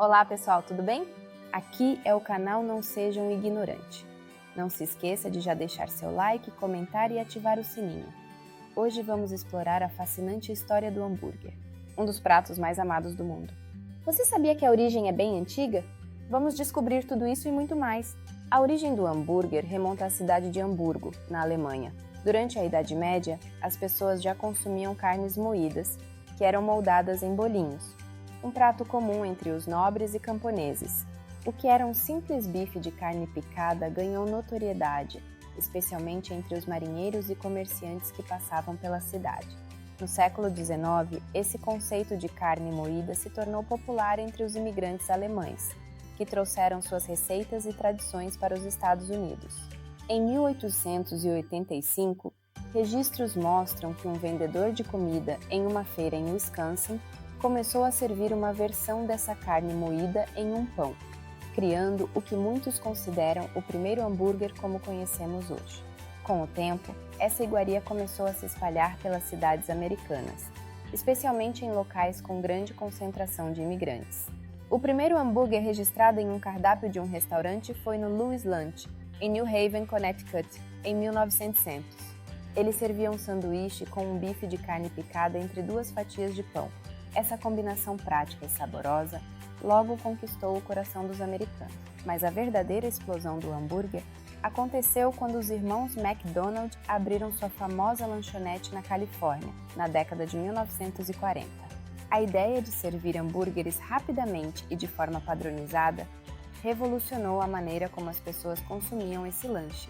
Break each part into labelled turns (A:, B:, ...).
A: Olá pessoal, tudo bem? Aqui é o canal Não Seja um Ignorante. Não se esqueça de já deixar seu like, comentar e ativar o sininho. Hoje vamos explorar a fascinante história do hambúrguer, um dos pratos mais amados do mundo. Você sabia que a origem é bem antiga? Vamos descobrir tudo isso e muito mais. A origem do hambúrguer remonta à cidade de Hamburgo, na Alemanha. Durante a Idade Média, as pessoas já consumiam carnes moídas, que eram moldadas em bolinhos, um prato comum entre os nobres e camponeses. O que era um simples bife de carne picada ganhou notoriedade, especialmente entre os marinheiros e comerciantes que passavam pela cidade. No século XIX, esse conceito de carne moída se tornou popular entre os imigrantes alemães, que trouxeram suas receitas e tradições para os Estados Unidos. Em 1885, registros mostram que um vendedor de comida em uma feira em Wisconsin começou a servir uma versão dessa carne moída em um pão, criando o que muitos consideram o primeiro hambúrguer como conhecemos hoje. Com o tempo, essa iguaria começou a se espalhar pelas cidades americanas, especialmente em locais com grande concentração de imigrantes. O primeiro hambúrguer registrado em um cardápio de um restaurante foi no Louis Lunch, em New Haven, Connecticut, em 1900. Ele servia um sanduíche com um bife de carne picada entre duas fatias de pão. Essa combinação prática e saborosa logo conquistou o coração dos americanos. Mas a verdadeira explosão do hambúrguer aconteceu quando os irmãos McDonald abriram sua famosa lanchonete na Califórnia, na década de 1940. A ideia de servir hambúrgueres rapidamente e de forma padronizada revolucionou a maneira como as pessoas consumiam esse lanche,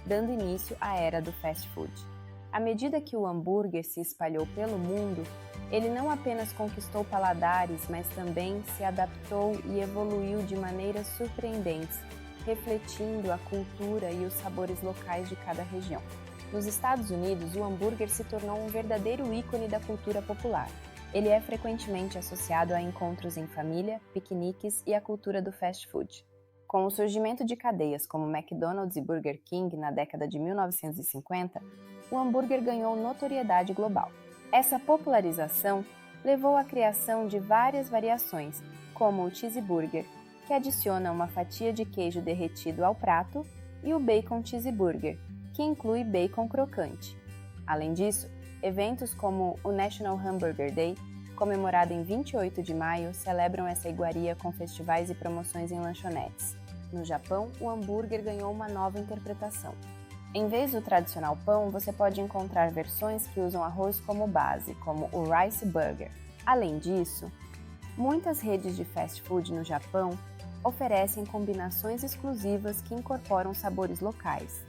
A: dando início à era do fast food. À medida que o hambúrguer se espalhou pelo mundo, ele não apenas conquistou paladares, mas também se adaptou e evoluiu de maneiras surpreendentes, refletindo a cultura e os sabores locais de cada região. Nos Estados Unidos, o hambúrguer se tornou um verdadeiro ícone da cultura popular. Ele é frequentemente associado a encontros em família, piqueniques e a cultura do fast food. Com o surgimento de cadeias como McDonald's e Burger King na década de 1950, o hambúrguer ganhou notoriedade global. Essa popularização levou à criação de várias variações, como o cheeseburger, que adiciona uma fatia de queijo derretido ao prato, e o bacon cheeseburger, que inclui bacon crocante. Além disso, eventos como o National Hamburger Day, comemorado em 28 de maio, celebram essa iguaria com festivais e promoções em lanchonetes. No Japão, o hambúrguer ganhou uma nova interpretação. Em vez do tradicional pão, você pode encontrar versões que usam arroz como base, como o Rice Burger. Além disso, muitas redes de fast food no Japão oferecem combinações exclusivas que incorporam sabores locais,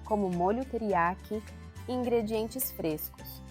A: como molho teriyaki e ingredientes frescos,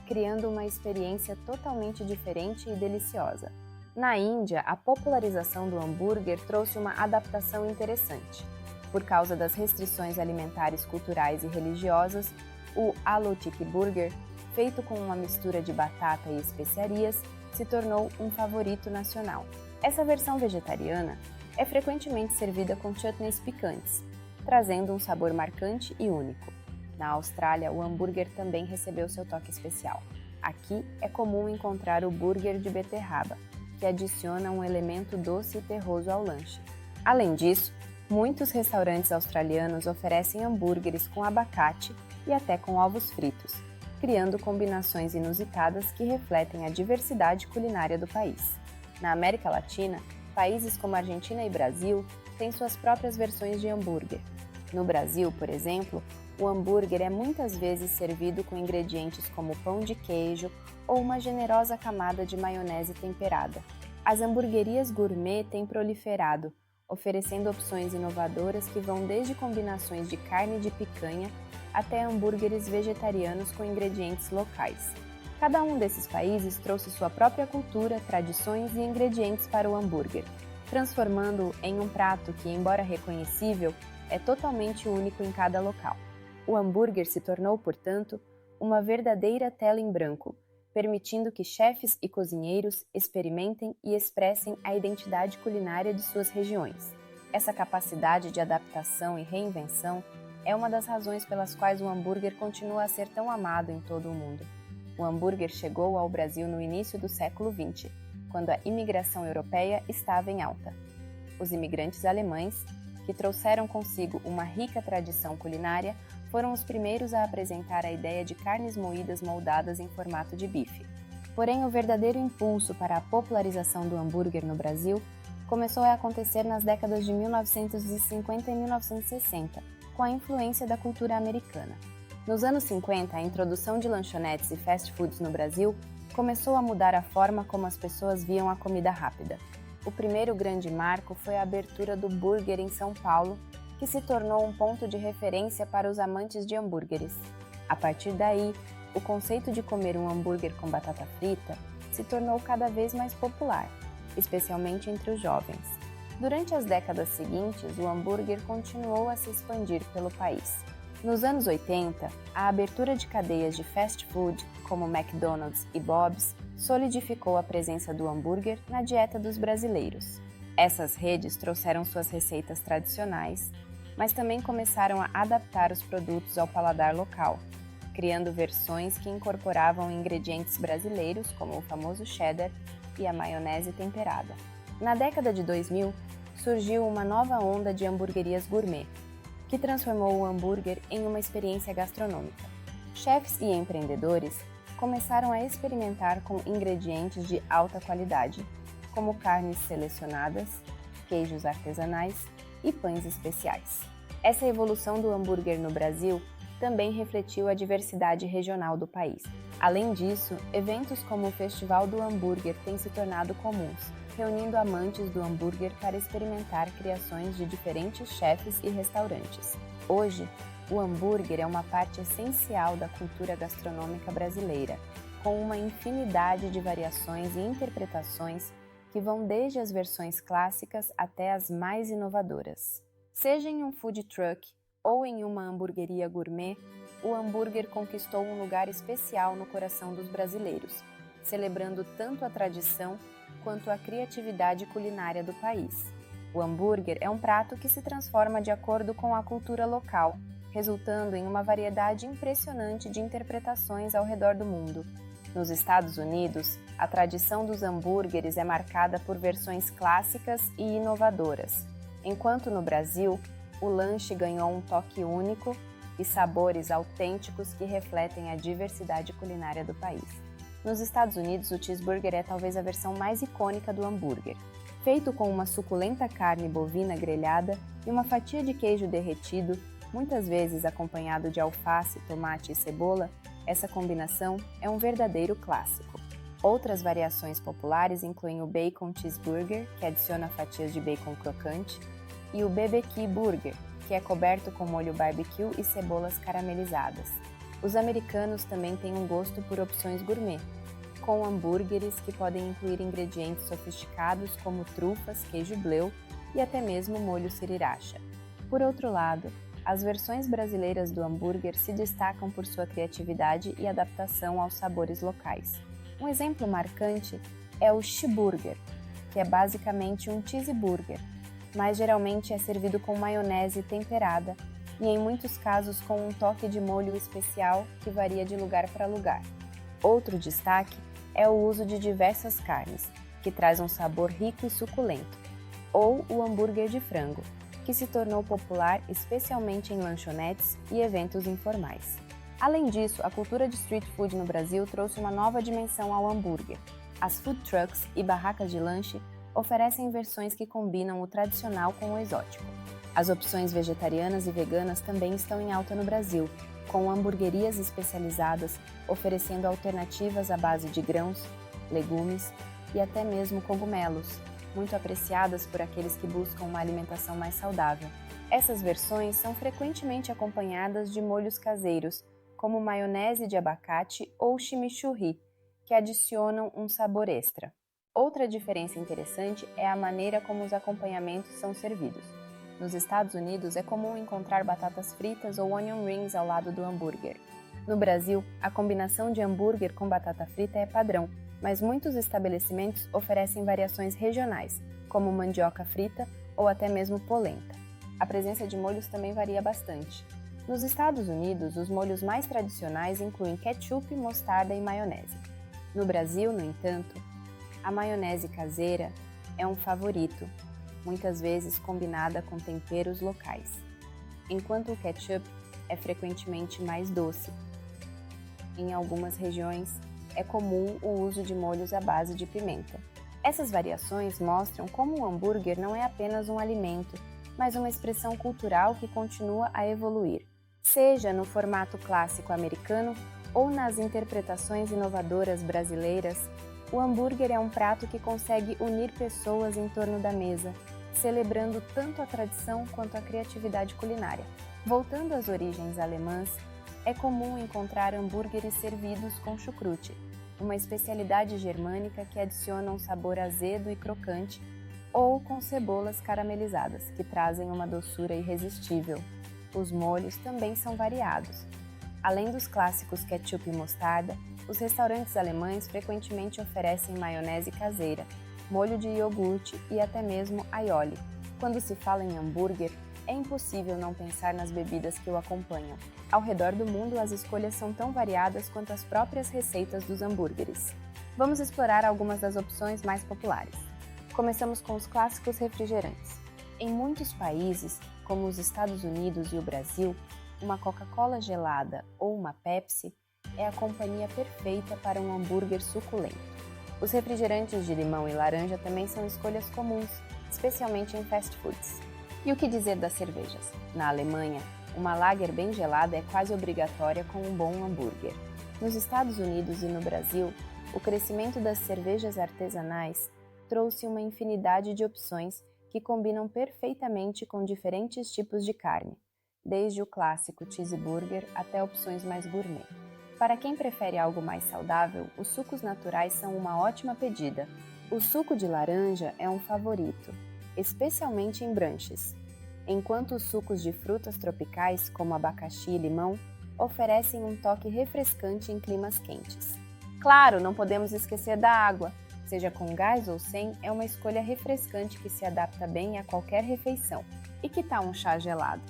A: criando uma experiência totalmente diferente e deliciosa. Na Índia, a popularização do hambúrguer trouxe uma adaptação interessante. Por causa das restrições alimentares, culturais e religiosas, o Aloo Tikki Burger, feito com uma mistura de batata e especiarias, se tornou um favorito nacional. Essa versão vegetariana é frequentemente servida com chutneys picantes, trazendo um sabor marcante e único. Na Austrália, o hambúrguer também recebeu seu toque especial. Aqui é comum encontrar o burger de beterraba, que adiciona um elemento doce e terroso ao lanche. Além disso, muitos restaurantes australianos oferecem hambúrgueres com abacate e até com ovos fritos, criando combinações inusitadas que refletem a diversidade culinária do país. Na América Latina, países como Argentina e Brasil têm suas próprias versões de hambúrguer. No Brasil, por exemplo, o hambúrguer é muitas vezes servido com ingredientes como pão de queijo ou uma generosa camada de maionese temperada. As hamburguerias gourmet têm proliferado, oferecendo opções inovadoras que vão desde combinações de carne de picanha até hambúrgueres vegetarianos com ingredientes locais. Cada um desses países trouxe sua própria cultura, tradições e ingredientes para o hambúrguer, transformando-o em um prato que, embora reconhecível, é totalmente único em cada local. O hambúrguer se tornou, portanto, uma verdadeira tela em branco, permitindo que chefes e cozinheiros experimentem e expressem a identidade culinária de suas regiões. Essa capacidade de adaptação e reinvenção é uma das razões pelas quais o hambúrguer continua a ser tão amado em todo o mundo. O hambúrguer chegou ao Brasil no início do século XX, quando a imigração europeia estava em alta. Os imigrantes alemães, que trouxeram consigo uma rica tradição culinária, foram os primeiros a apresentar a ideia de carnes moídas moldadas em formato de bife. Porém, o verdadeiro impulso para a popularização do hambúrguer no Brasil começou a acontecer nas décadas de 1950 e 1960, com a influência da cultura americana. Nos anos 50, a introdução de lanchonetes e fast foods no Brasil começou a mudar a forma como as pessoas viam a comida rápida. O primeiro grande marco foi a abertura do Burger em São Paulo, que se tornou um ponto de referência para os amantes de hambúrgueres. A partir daí, o conceito de comer um hambúrguer com batata frita se tornou cada vez mais popular, especialmente entre os jovens. Durante as décadas seguintes, o hambúrguer continuou a se expandir pelo país. Nos anos 80, a abertura de cadeias de fast food, como McDonald's e Bob's, solidificou a presença do hambúrguer na dieta dos brasileiros. Essas redes trouxeram suas receitas tradicionais, mas também começaram a adaptar os produtos ao paladar local, criando versões que incorporavam ingredientes brasileiros, como o famoso cheddar e a maionese temperada. Na década de 2000, surgiu uma nova onda de hamburguerias gourmet, que transformou o hambúrguer em uma experiência gastronômica. Chefs e empreendedores começaram a experimentar com ingredientes de alta qualidade, como carnes selecionadas, queijos artesanais e pães especiais. Essa evolução do hambúrguer no Brasil também refletiu a diversidade regional do país. Além disso, eventos como o Festival do Hambúrguer têm se tornado comuns, reunindo amantes do hambúrguer para experimentar criações de diferentes chefes e restaurantes. Hoje, o hambúrguer é uma parte essencial da cultura gastronômica brasileira, com uma infinidade de variações e interpretações que vão desde as versões clássicas até as mais inovadoras. Seja em um food truck ou em uma hamburgueria gourmet, o hambúrguer conquistou um lugar especial no coração dos brasileiros, celebrando tanto a tradição quanto a criatividade culinária do país. O hambúrguer é um prato que se transforma de acordo com a cultura local, resultando em uma variedade impressionante de interpretações ao redor do mundo. Nos Estados Unidos, a tradição dos hambúrgueres é marcada por versões clássicas e inovadoras, enquanto no Brasil, o lanche ganhou um toque único e sabores autênticos que refletem a diversidade culinária do país. Nos Estados Unidos, o cheeseburger é talvez a versão mais icônica do hambúrguer. Feito com uma suculenta carne bovina grelhada e uma fatia de queijo derretido, muitas vezes acompanhado de alface, tomate e cebola, essa combinação é um verdadeiro clássico. Outras variações populares incluem o bacon cheeseburger, que adiciona fatias de bacon crocante, e o BBQ burger, que é coberto com molho barbecue e cebolas caramelizadas. Os americanos também têm um gosto por opções gourmet, com hambúrgueres que podem incluir ingredientes sofisticados como trufas, queijo bleu e até mesmo molho sriracha. Por outro lado, as versões brasileiras do hambúrguer se destacam por sua criatividade e adaptação aos sabores locais. Um exemplo marcante é o cheeseburger, que é basicamente um cheeseburger, mas geralmente é servido com maionese temperada e em muitos casos com um toque de molho especial que varia de lugar para lugar. Outro destaque é o uso de diversas carnes, que traz um sabor rico e suculento, ou o hambúrguer de frango, que se tornou popular especialmente em lanchonetes e eventos informais. Além disso, a cultura de street food no Brasil trouxe uma nova dimensão ao hambúrguer. As food trucks e barracas de lanche oferecem versões que combinam o tradicional com o exótico. As opções vegetarianas e veganas também estão em alta no Brasil, com hamburguerias especializadas oferecendo alternativas à base de grãos, legumes e até mesmo cogumelos, muito apreciadas por aqueles que buscam uma alimentação mais saudável. Essas versões são frequentemente acompanhadas de molhos caseiros, como maionese de abacate ou chimichurri, que adicionam um sabor extra. Outra diferença interessante é a maneira como os acompanhamentos são servidos. Nos Estados Unidos, é comum encontrar batatas fritas ou onion rings ao lado do hambúrguer. No Brasil, a combinação de hambúrguer com batata frita é padrão, mas muitos estabelecimentos oferecem variações regionais, como mandioca frita ou até mesmo polenta. A presença de molhos também varia bastante. Nos Estados Unidos, os molhos mais tradicionais incluem ketchup, mostarda e maionese. No Brasil, no entanto, A maionese caseira é um favorito, muitas vezes combinada com temperos locais, enquanto o ketchup é frequentemente mais doce. Em algumas regiões, é comum o uso de molhos à base de pimenta. Essas variações mostram como o hambúrguer não é apenas um alimento, mas uma expressão cultural que continua a evoluir, seja no formato clássico americano ou nas interpretações inovadoras brasileiras. O hambúrguer é um prato que consegue unir pessoas em torno da mesa, celebrando tanto a tradição quanto a criatividade culinária. Voltando às origens alemãs, é comum encontrar hambúrgueres servidos com chucrute, uma especialidade germânica que adiciona um sabor azedo e crocante, ou com cebolas caramelizadas, que trazem uma doçura irresistível. Os molhos também são variados. Além dos clássicos ketchup e mostarda, os restaurantes alemães frequentemente oferecem maionese caseira, molho de iogurte e até mesmo aioli. Quando se fala em hambúrguer, é impossível não pensar nas bebidas que o acompanham. Ao redor do mundo, as escolhas são tão variadas quanto as próprias receitas dos hambúrgueres. Vamos explorar algumas das opções mais populares. Começamos com os clássicos refrigerantes. Em muitos países, como os Estados Unidos e o Brasil, uma Coca-Cola gelada ou uma Pepsi é a companhia perfeita para um hambúrguer suculento. Os refrigerantes de limão e laranja também são escolhas comuns, especialmente em fast foods. E o que dizer das cervejas? Na Alemanha, uma lager bem gelada é quase obrigatória com um bom hambúrguer. Nos Estados Unidos e no Brasil, o crescimento das cervejas artesanais trouxe uma infinidade de opções que combinam perfeitamente com diferentes tipos de carne, desde o clássico cheeseburger até opções mais gourmet. Para quem prefere algo mais saudável, os sucos naturais são uma ótima pedida. O suco de laranja é um favorito, especialmente em brunches, enquanto os sucos de frutas tropicais, como abacaxi e limão, oferecem um toque refrescante em climas quentes. Claro, não podemos esquecer da água. Seja com gás ou sem, é uma escolha refrescante que se adapta bem a qualquer refeição. E que tal um chá gelado?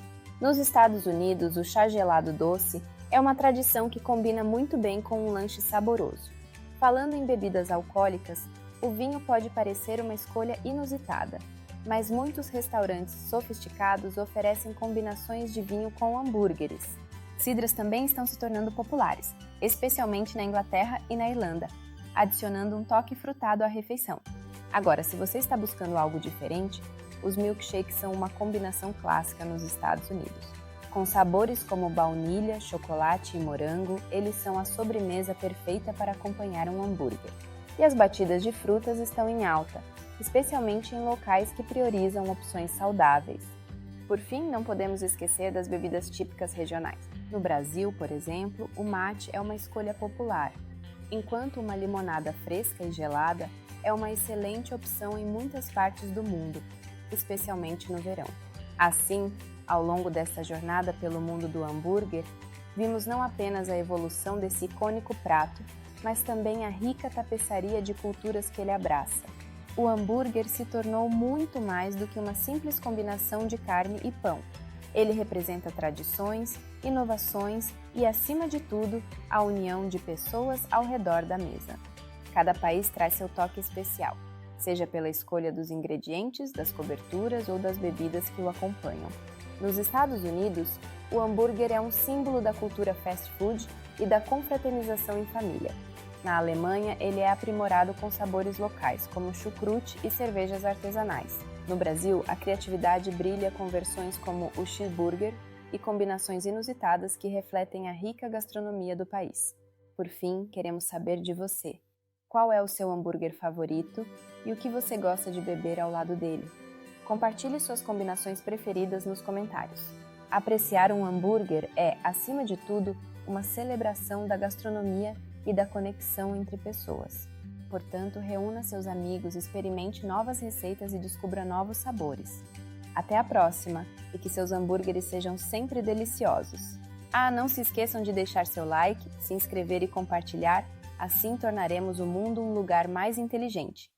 A: Nos Estados Unidos, o chá gelado doce é uma tradição que combina muito bem com um lanche saboroso. Falando em bebidas alcoólicas, o vinho pode parecer uma escolha inusitada, mas muitos restaurantes sofisticados oferecem combinações de vinho com hambúrgueres. Cidras também estão se tornando populares, especialmente na Inglaterra e na Irlanda, adicionando um toque frutado à refeição. Agora, se você está buscando algo diferente, os milkshakes são uma combinação clássica nos Estados Unidos. Com sabores como baunilha, chocolate e morango, eles são a sobremesa perfeita para acompanhar um hambúrguer. E as batidas de frutas estão em alta, especialmente em locais que priorizam opções saudáveis. Por fim, não podemos esquecer das bebidas típicas regionais. No Brasil, por exemplo, o mate é uma escolha popular, enquanto uma limonada fresca e gelada é uma excelente opção em muitas partes do mundo, especialmente no verão. Assim, ao longo desta jornada pelo mundo do hambúrguer, vimos não apenas a evolução desse icônico prato, mas também a rica tapeçaria de culturas que ele abraça. O hambúrguer se tornou muito mais do que uma simples combinação de carne e pão. Ele representa tradições, inovações e, acima de tudo, a união de pessoas ao redor da mesa. Cada país traz seu toque especial, seja pela escolha dos ingredientes, das coberturas ou das bebidas que o acompanham. Nos Estados Unidos, o hambúrguer é um símbolo da cultura fast food e da confraternização em família. Na Alemanha, ele é aprimorado com sabores locais, como chucrute e cervejas artesanais. No Brasil, a criatividade brilha com versões como o cheeseburger e combinações inusitadas que refletem a rica gastronomia do país. Por fim, queremos saber de você. Qual é o seu hambúrguer favorito e o que você gosta de beber ao lado dele? Compartilhe suas combinações preferidas nos comentários. Apreciar um hambúrguer é, acima de tudo, uma celebração da gastronomia e da conexão entre pessoas. Portanto, reúna seus amigos, experimente novas receitas e descubra novos sabores. Até a próxima e que seus hambúrgueres sejam sempre deliciosos. Não se esqueçam de deixar seu like, se inscrever e compartilhar, assim tornaremos o mundo um lugar mais inteligente.